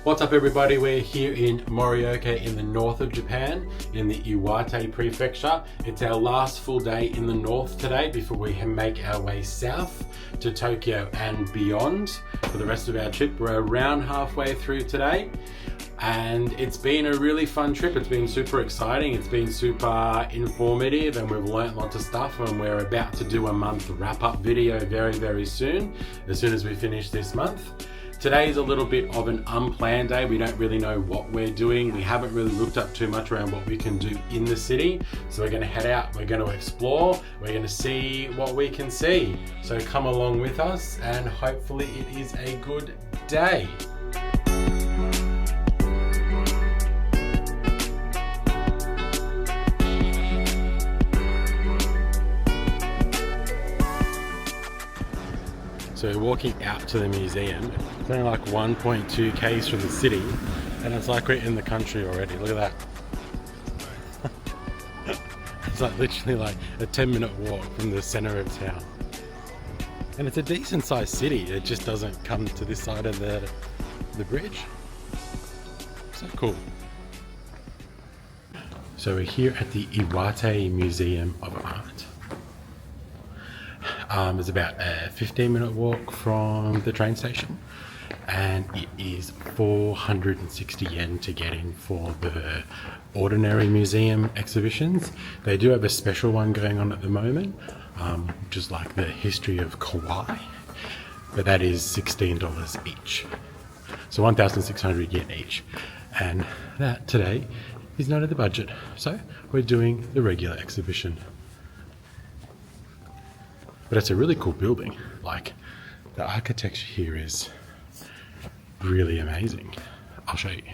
What's up everybody, we're here in Morioka in the north of Japan, in the Iwate prefecture. It's our last full day in the north today before we make our way south to Tokyo and beyond for the rest of our trip. We're around halfway through today and it's been a really fun trip. It's been super exciting, it's been super informative, and we've learnt lots of stuff, and we're about to do a month wrap-up video very soon as we finish this month. Today is a little bit of an unplanned day. We don't really know what we're doing. We haven't really looked up too much around what we can do in the city. So we're gonna head out, we're gonna explore, we're gonna see what we can see. So come along with us and hopefully it is a good day. So we're walking out to the museum. It's only like 1.2 k's from the city, and it's like we're in the country already. Look at that. It's like literally like a 10-minute walk from the center of town. And it's a decent sized city. It just doesn't come to this side of the bridge. So cool. So we're here at the Iwate Museum of Art. It's about a 15-minute walk from the train station, and it is 460 yen to get in for the ordinary museum exhibitions. They do have a special one going on at the moment, which is like the history of kawaii, but that is $16 each. So 1,600 yen each, and that today is not at the budget, so we're doing the regular exhibition. But it's a really cool building. Like, the architecture here is really amazing. I'll show you.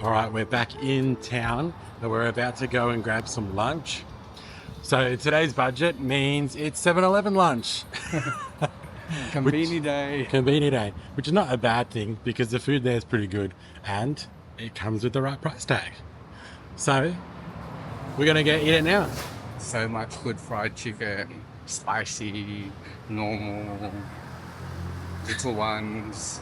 Alright, we're back in town and we're about to go and grab some lunch. So today's budget means it's 7-Eleven lunch. Convenient day. Convenient day, which is not a bad thing because the food there is pretty good and it comes with the right price tag. So we're gonna go eat it now. So much good fried chicken, spicy, normal, little ones.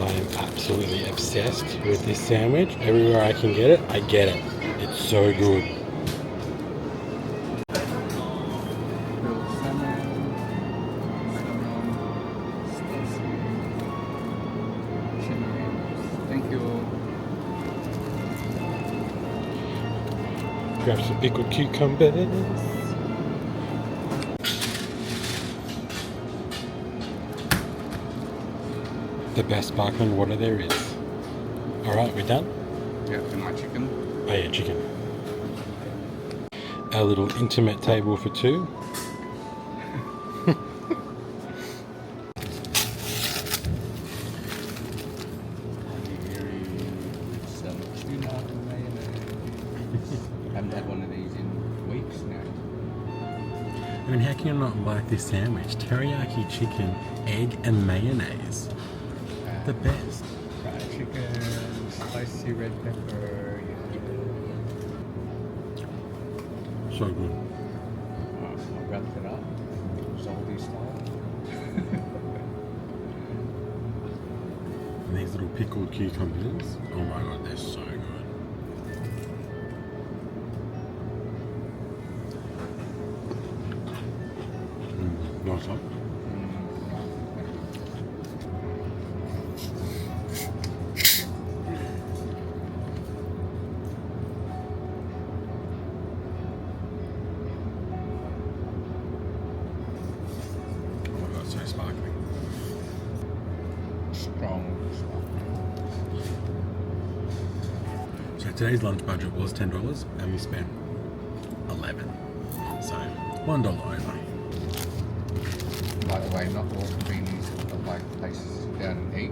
I'm absolutely obsessed with this sandwich. Everywhere I can get it, I get it. It's so good. Thank you. Grab some pickled cucumbers. The best sparkling water there is. Alright, we're done? Yeah, and my chicken. Oh yeah, chicken. Our little intimate table for two. Some tuna and mayonnaise. Haven't had one of these in weeks now. I mean, how can you not like this sandwich? Teriyaki chicken, egg and mayonnaise. The best. Fried chicken, spicy red pepper. So good. I wrapped it up. Zoldy style. And these little pickled cucumbers. Oh my god, they're so good. Nice one. Oh my god, so sparkling. Strong stuff. So today's lunch budget was $10 and we spent $11. So $1 over. By the way, not all convenience of like places to sit down and eat,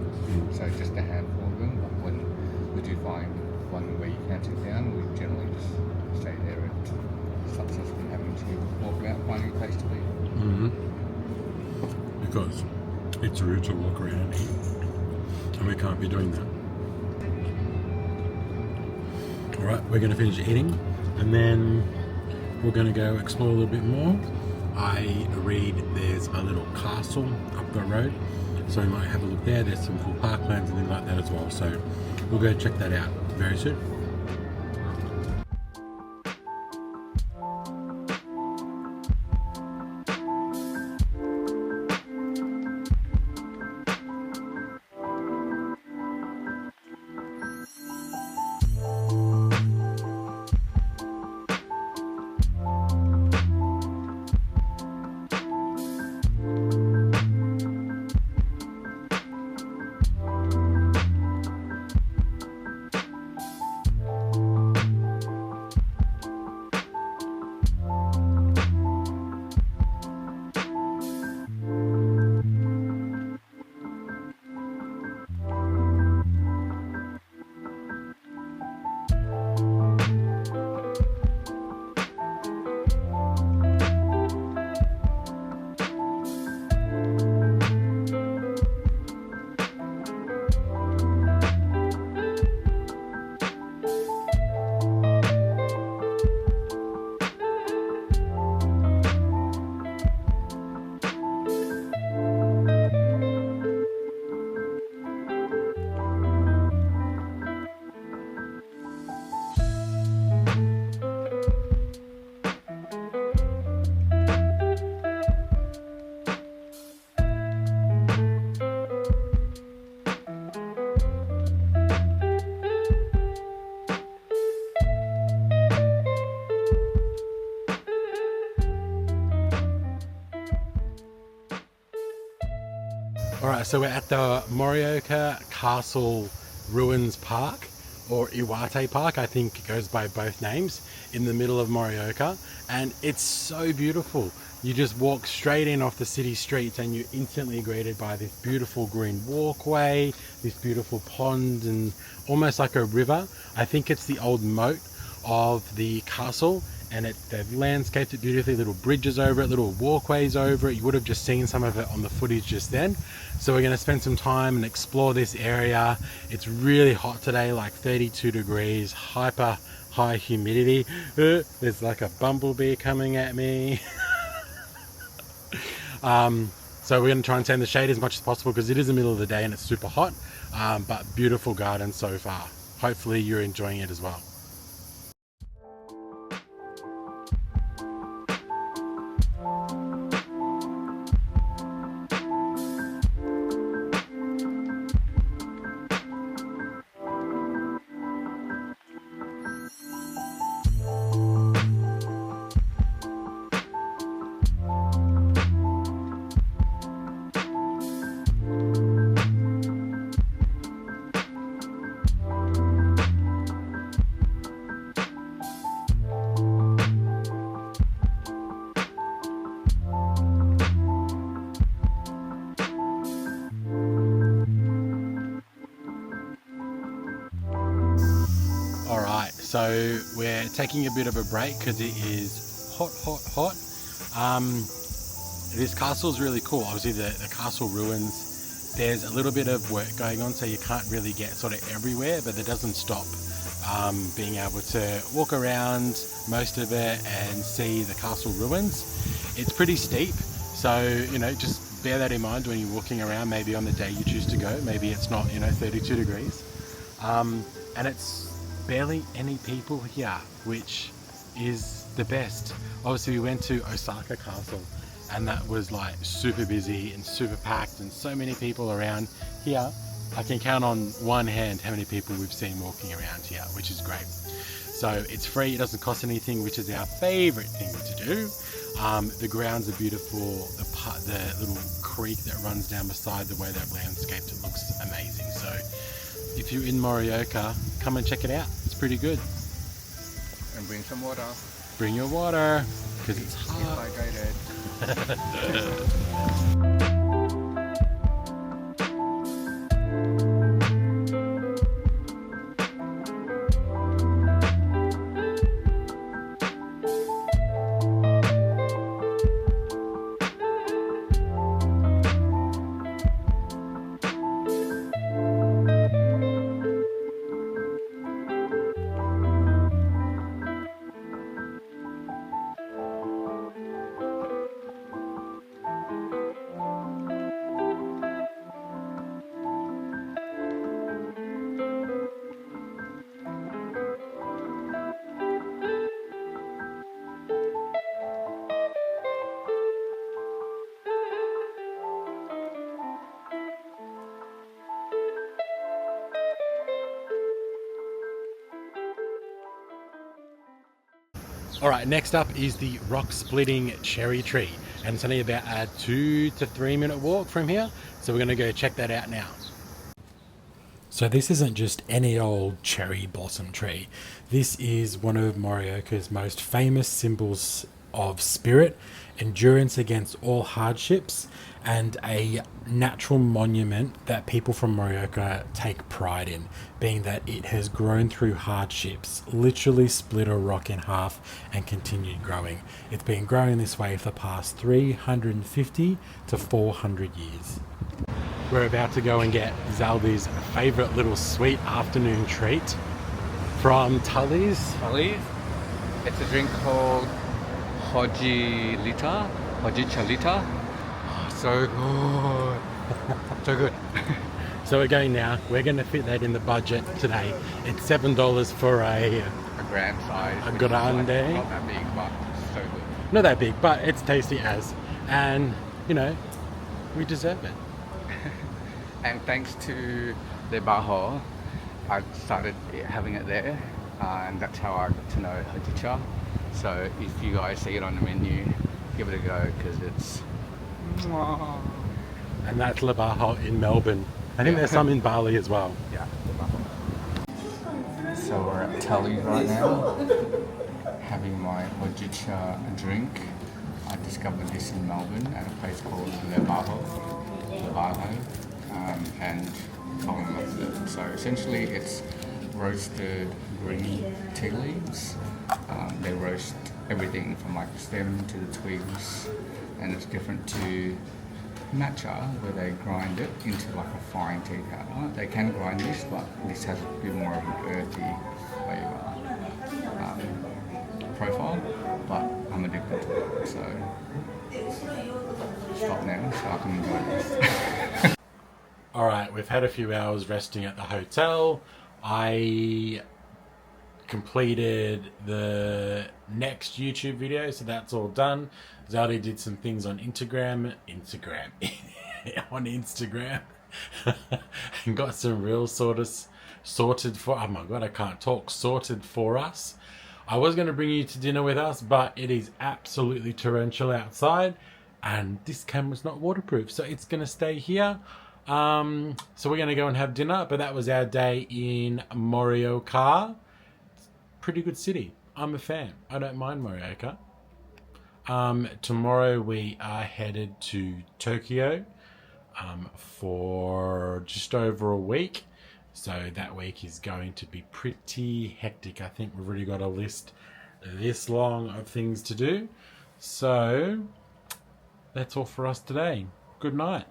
so just a handful of them. But when we do find one where you can sit down, we generally just stay there. It stops us from having to walk about finding a place to eat. Because it's rude to walk around and eat, and we can't be doing that. Alright, we're going to finish eating and then we're going to go explore a little bit more. I read there's a little castle up the road, so we might have a look there. There's some cool parklands and things like that as well, so we'll go check that out very soon. Alright, so we're at the Morioka Castle Ruins Park, or Iwate Park, I think it goes by both names, in the middle of Morioka, and it's so beautiful. You just walk straight in off the city streets and you're instantly greeted by this beautiful green walkway, this beautiful pond and almost like a river. I think it's the old moat of the castle, and they've landscaped it beautifully, little bridges over it, little walkways over it. You would have just seen some of it on the footage just then. So we're going to spend some time and explore this area. It's really hot today, like 32 degrees, hyper high humidity. There's like a bumblebee coming at me. So we're going to try and tame the shade as much as possible because it is the middle of the day and it's super hot, but beautiful garden so far. Hopefully you're enjoying it as well. So we're taking a bit of a break because it is hot. This castle is really cool. Obviously the castle ruins, there's a little bit of work going on, so you can't really get sort of everywhere, but that doesn't stop being able to walk around most of it and see the castle ruins. It's pretty steep, so you know, just bear that in mind when you're walking around, maybe on the day you choose to go. Maybe it's not, 32 degrees. And it's barely any people here, which is the best. Obviously we went to Osaka Castle and that was like super busy and super packed and so many people around. Here I can count on one hand how many people we've seen walking around here, which is great. So it's free, it doesn't cost anything, which is our favorite thing to do. The grounds are beautiful, the little creek that runs down beside, the way that landscaped, it looks amazing. So if you're in Morioka, come and check it out, it's pretty good. And bring some water. Bring your water, because it's hot. Hydrated. All right, next up is the rock splitting cherry tree, and it's only about a 2 to 3 minute walk from here. So we're gonna go check that out now. So this isn't just any old cherry blossom tree. This is one of Morioka's most famous symbols of spirit, endurance against all hardships, and a natural monument that people from Morioka take pride in, being that it has grown through hardships, literally split a rock in half and continued growing. It's been growing this way for the past 350 to 400 years. We're about to go and get Zalby's favourite little sweet afternoon treat from Tully's. Tully's? It's a drink called Hojichalita. Oh, so good. So good. So we're going now. We're going to fit that in the budget today. It's $7 for a grand size. A grande. Like, not that big, but so good. Not that big, but it's tasty as. And, we deserve it. And thanks to the Baho, I started having it there. And that's how I got to know Hojicha. So if you guys see it on the menu, give it a go, because it's... And that's Le Baho in Melbourne. I think there's some in Bali as well. Yeah, so we're at Tully's right now, having my Hojicha drink. I discovered this in Melbourne at a place called Le Baho, and fell in love with it. So essentially it's roasted green tea leaves. They roast everything from like the stem to the twigs, and it's different to matcha, where they grind it into like a fine tea powder. They can grind this, but this has a bit more of an earthy flavour profile, but I'm addicted to it, so stop now so I can enjoy this. Alright, we've had a few hours resting at the hotel. I completed the next YouTube video, so that's all done. Zaldi did some things on Instagram and got some reels sorted for, oh my god, I can't talk, sorted for us. I was going to bring you to dinner with us, but it is absolutely torrential outside and this camera's not waterproof, so it's going to stay here. So we're going to go and have dinner, but that was our day in Morioka. Pretty good city. I'm a fan. I don't mind Morioka. Tomorrow we are headed to Tokyo for just over a week. So that week is going to be pretty hectic. I think we've already got a list this long of things to do. So that's all for us today. Good night.